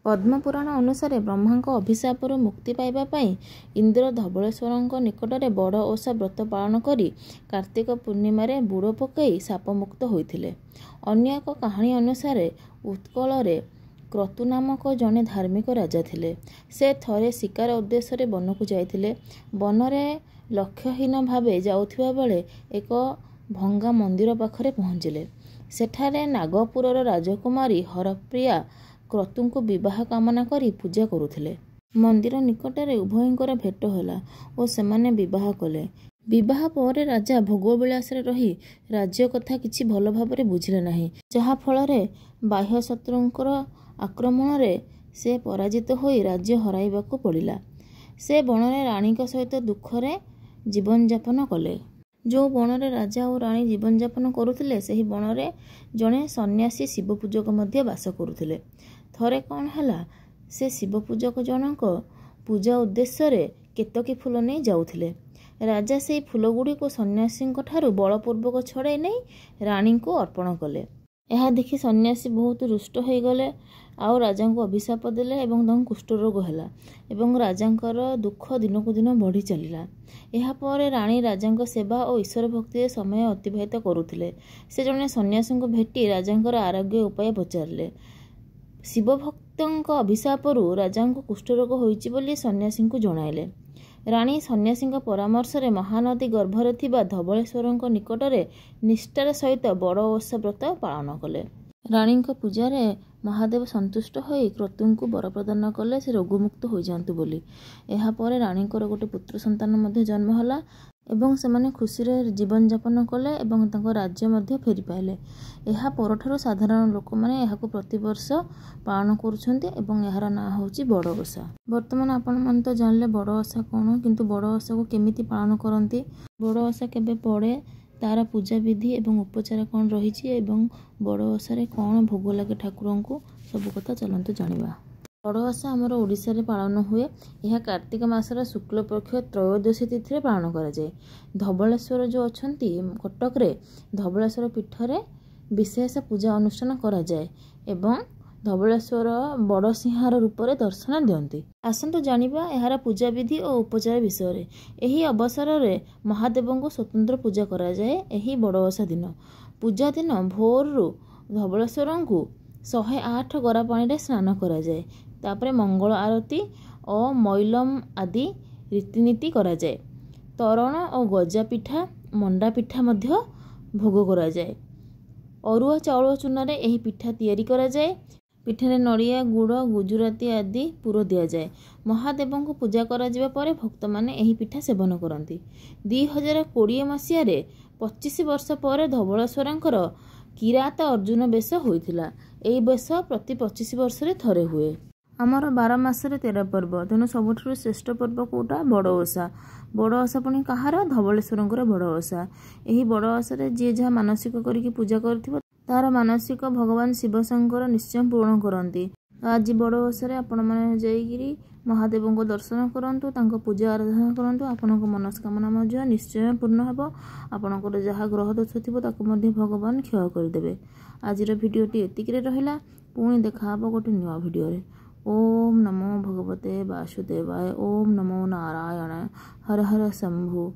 पद्मपुराण अनुसार ब्रह्मा अभिशापर मुक्ति पाइबा पाई इंद्र धवलेश्वर निकटरे बड़ ओषा व्रत पालन करी कार्तिक पूर्णिमा बुड़ पकई शापमुक्त होइथिले। अन्य एक कहानी अनुसार उत्कल क्रतु नामक जड़े धार्मिक राजा थिले। से थरे शिकार उद्देश्य वन को जाइथिले। बनरे लक्ष्यहीन भावे जाउथिबा बेले एक भंगा मंदिर पाखरे पहुँचिले। सेठारे नागपुरर राजकुमारी हरप्रिया क्रतुଙ୍କୁ विवाह कामना करी पूजा करुथिले। मंदिर निकटरे उभयंकर भेट होला और सेमाने विवाह कले। विवाह पर राजा भोगविलास रही राज्य कथा किछि भल भाबरे बुझिले नाही, जहा फलरे बाह्य शत्रुंकर आक्रमण से पराजित होई राज्य हराइबाकू पड़िला। से बनरे राणी सहित दुखरे जीवन यापन कले। जो बनरे राजा और राणी जीवन यापन करुथिले सेही बनरे जड़े सन्यासी शिव पूजक मध्य बास करुथिले। थरे कौन हला, से शिव पूजक जनक पूजा उद्देश्य केतकी फूल नहीं जाउथिले। राजा से फूल गुड़ी को सन्यासी ठारू बलपूर्वक छड़ाई नहीं रानी को अर्पण कले। यह देखि सन्यासी बहुत रुष्ट हो गले आउ राजा को अभिशाप देले एवं कुष्ठ रोग है एवं राजांकर दुख दिन को दिन बढ़ी चलिला। यह पर रानी राजा सेवा और ईश्वर भक्ति समय अतिबाहित करुथिले। से जने सन्यासी को भेटी राजांकर आरोग्य उपाय पचारिले। शिव भक्तों अभिशापरू राजा को कुष्ठरोग होइछि बोली सन्यासी को जणाइले। रानी सन्यासी परामर्श रे महानदी गर्भरे थिबा धवलेश्वर निकटरे निष्ठार सहित बड़ ओषा व्रत पालन कले। रानी पूजार महादेव संतुष्ट होई क्रतुଙ୍କୁ वर प्रदान कले से रोगमुक्त हो जातु बोली। यह पर रानी गोटे पुत्र संतान मध्य जन्म होला एवं सेमाने खुशी रे जीवन यापन कले एवं तांको राज्य मध्य फेरी पाइले। यह परठारु साधारण लोक माने यहाकु प्रतिवर्ष पालन करुछन्ते एवं यार ना होची बड़ ओषा। वर्तमान आपण मन तो जानले बड़ ओषा कोन, किंतु बड़ ओषा को केमिति पालन करंती, बड़ ओषा केबे पड़े, तार पूजा विधि एवं उपचार कौन रही एवं बड़ ओषारे कौन भोग लगे ठाकुर को सब कथा चलतु जानिबा। बड़ ओषा आमर ओडिशा रे पालन हुए। यह कार्तिक मासर शुक्ल पक्ष त्रयोदशी तिथि पालन करा जाए। धवलेश्वर जो अछंती कटक रे धवलेश्वर पीठ रे विशेष पूजा अनुष्ठान करा जाए एवं धवलेश्वर बड़ सिंहार रूप में दर्शन दियंती। आसंतु जानिबा यार पूजा विधि और उपचार विषय रे। एही अवसर रे महादेव को स्वतंत्र पूजा करा जाए। एही बड़ ओषा दिन पूजा दिन भोर धवलेश्वर को 108 गरा पानी रे स्नान करा जाए। तापरे मंगल आरती और मैलम आदि रीतिनीति करा जाए। तरण और गजा पिठा मंडा पिठा मध्य भोग करा जाए। अरुआ चाउल चूना रे एही पिठा तैयारी करा जाए। पिठारे नड़िया गुड़ गुजुराती आदि पुर दि जाए। महादेव को पूजा करा जिबा परे भक्त माने एही पिठा सेवन करती। 2020 मसीह 25 वर्ष पर धवलेश्वरंकर किरात अर्जुन बेश होइथिला। एही बेश प्रति 25 वर्ष रे थरे हुए। आमर 12 मासरे 13 पर्व, तेणु सबुठ श्रेष्ठ पर्व कौटा बड़ ओषा। बड़ ओषा पुणी कहार, धवलेश्वरंकर बड़ ओषा। यही बड़ ओषा जी जहाँ मानसिक करिकी पूजा करथिबो तार मानसिक भगवान शिव शंकर निश्चय पूर्ण करती। आज बड़ ओषा आपण मैंने जाइकिरी महादेव को दर्शन करंतु, तांको पूजा आराधना करंतु। आपनक मनस्कामना मध्य निश्चय पूर्ण हेबो। आपनकर जहाँ ग्रह दोष थिबो ताको मध्य भगवान क्षय करदेबे। आजिर भिडियोटी एतिकिरे रहिला। पुणी देखा हबो गोटे नुआ भिडियो रे। ओम नमो भगवते वासुदेवाय। ओम नमो नारायण। हर हर शंभु।